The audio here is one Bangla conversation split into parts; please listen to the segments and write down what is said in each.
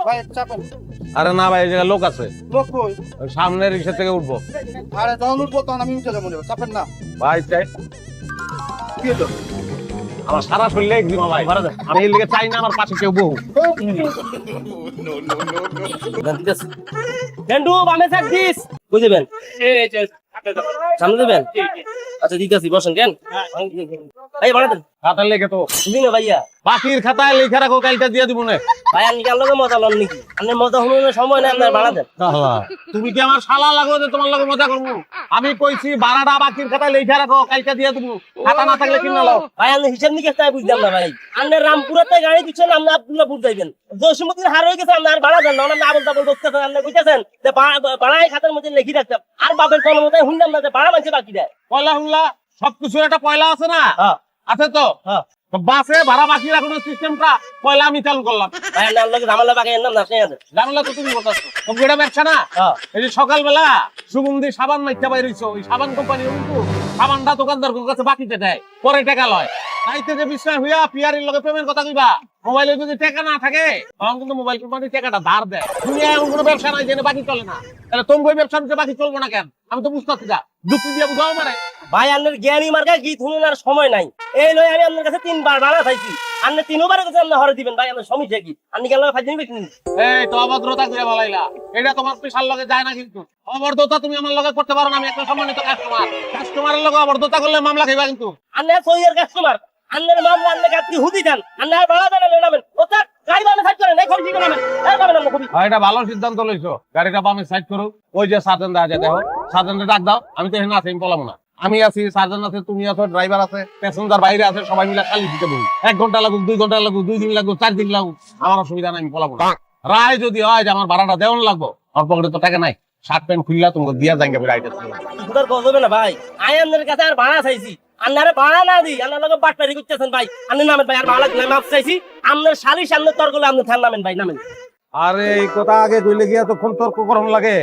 ভাই চাপেন। আরে না ভাই, এই জায়গায় লোক আছে, লোক কই? ওই সামনের রিক্সা থেকে উঠবো। আরে যখন উঠবো তখন আমি উঠে যাবো, চাপেন না। ভাই চাই কি হলো? আমার সারা শরীরে একদিন ভাই, আমি এই লিগে চাই না আমার পাশে কেউ বহু। গেন্ডু বামে সাইড দিস বুঝবেন, সামনে দেবেন। আচ্ছা দিতেছি, বসেন কেন ভাই বাড়া দেন। খাতা লেগে তো বুঝলি না ভাইয়া, বাকির খাতায় লিখে রাখো, কালকে দিয়ে দিব না। ভাই আমি কাল লগে মজা লন নাকি? আপনার মজা হলো সময় না, আপনার বাড়া দেন। তুমি কি আমার শালা লাগো যে তোমার লগে মজা করবো? আমি কইছি ভাড়াটা বাকির খাতায় লিখে রাখো, কালকে দিয়ে দিব। খাতা না থাকলে কিনা লাও। ভাই আপনি হিসাব নিকেশ তাই বুঝলাম না ভাই। আপনার রামপুরাতে গাড়ি দিচ্ছেন, আপনি আব্দুল্লাহপুর যাইবেন। জসিমুদ্দিন হার হয়ে গেছে, আপনার ভাড়া দেন না। আপনি আবল তাবল বলতেছেন, আপনি বুঝতেছেন যে ভাড়ায় খাতার মধ্যে লিখি রাখতাম। আর বাপের কোনো মতো শুনলাম না যে ভাড়া মানছে বাকি দেয়। পয়লা হুমলা সবকিছুর একটা পয়লা আছে না? হ্যাঁ আছে তো। হ্যাঁ বাসে ভাড়া বাকি রাখানোর সিস্টেমটা পয়লা আমি চালু করলাম। ভাই আপনার লগে ঝামেলা বাকি নাম না শুনে আছে। জানলা তো তুমি বলছো তুমি এটা ব্যবসা না? হ্যাঁ এই যে সকালবেলা সুগন্ধি সাবান মাইটা বাইর হইছো, ওই সাবান কোম্পানি কিন্তু সাবানটা দোকানদার কাছে বাকিতে দেয়, পরে টাকা লয়। তাইতে যে বিষয় হইয়া পিয়ারির লগে প্রেমের কথা কইবা, মোবাইলে যদি টাকা না থাকে তখন কিন্তু মোবাইল কোম্পানি টাকাটা ধার দেয়। তুমি এমন কোনো ব্যবসা নাই যেটা বাকি চলে না। তাহলে তুমি ওই ব্যবসা নিতে বাকি চলবো না কেন? আমি তো বুঝতে পারছি না, যুক্তি দিয়ে বুঝাও মারে। ভাই আপনার জ্ঞানী মার্কা গীত শুনুন, আর সময় নাই। এই লই আমি আপনার কাছে 3 বার ভাড়া চাইছি, আপনি 3 বারের কাছে আপনি হরে দিবেন। ভাই আপনার সমস্যা কি? আপনি কেন ফাইজিনি বেচেন? এই তো অভদ্রতা করে বলাইলা, এটা তোমার পেশার লগে যায় না। কিন্তু অভদ্রতা তুমি আমার লগে করতে পারো না। আমি একটা সম্মানিত কাস্টমার, কাস্টমারের লগে অভদ্রতা করলে মামলা খাইবা কিন্তু। আপনি সইয়ের কাস্টমার, আপনার মামলা আপনি কাটতে হুদি দেন, আপনার ভাড়া দেন নেবেন। ও স্যার গাড়ি বামে সাইড করেন, এই খরচি নামেন, এই যাবেন আপনি খুবই। এটা ভালো সিদ্ধান্ত লইছো, গাড়িটা বামে সাইড করো। ওই যে সার্জেন্ট আছে, দেখো সার্জেন্টে ডাক দাও। আমি তো এখানে আছি, আমি পলাবো না। আমি আছি, সার্জেন্ট আছে, তুমি আছো, ড্রাইভার আছে, প্যাসেঞ্জার বাইরে আছে, সবাই মিলে খালি দিতে বলি। 1 ঘন্টা লাগুক, 2 ঘন্টা লাগুক, 2 দিন লাগুক, 4 দিন লাগুক, আমার অসুবিধা নাই, আমি পলাবো না। রায় যদি হয় যে আমার ভাড়াটা দেওয়ান লাগবো, আমার পকেটে তো টাকা নাই, শার্ট প্যান্ট খুললা তোমাকে দিয়া যাইবে রাইটে। সুদার গজবে না ভাই, আমি আপনার কাছে আর ভাড়া চাইছি, আপনারে ভাড়া না দি, আপনার লগে বাটপারি করতেছেন ভাই। আপনি নামেন ভাই, আর ভাড়া দিলাম মাপ চাইছি। আপনার শালি সামনে তর্ক করলে আপনি থান নামেন ভাই, নামেন। আরে এই কথা আগে কইলে গিয়া তো কোন তর্ক করন লাগে?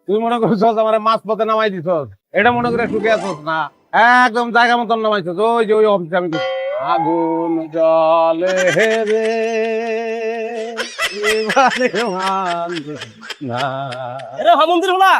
তুই মনে করছো আমার মাছ পথে নামাই দিছ, এটা মনে করে সুখে আছোস না? একদম জায়গা মতন নামাইছস। ওই যে ওই অফিসে আমি আগুন জলে হেরে এরে হমন্দির হলা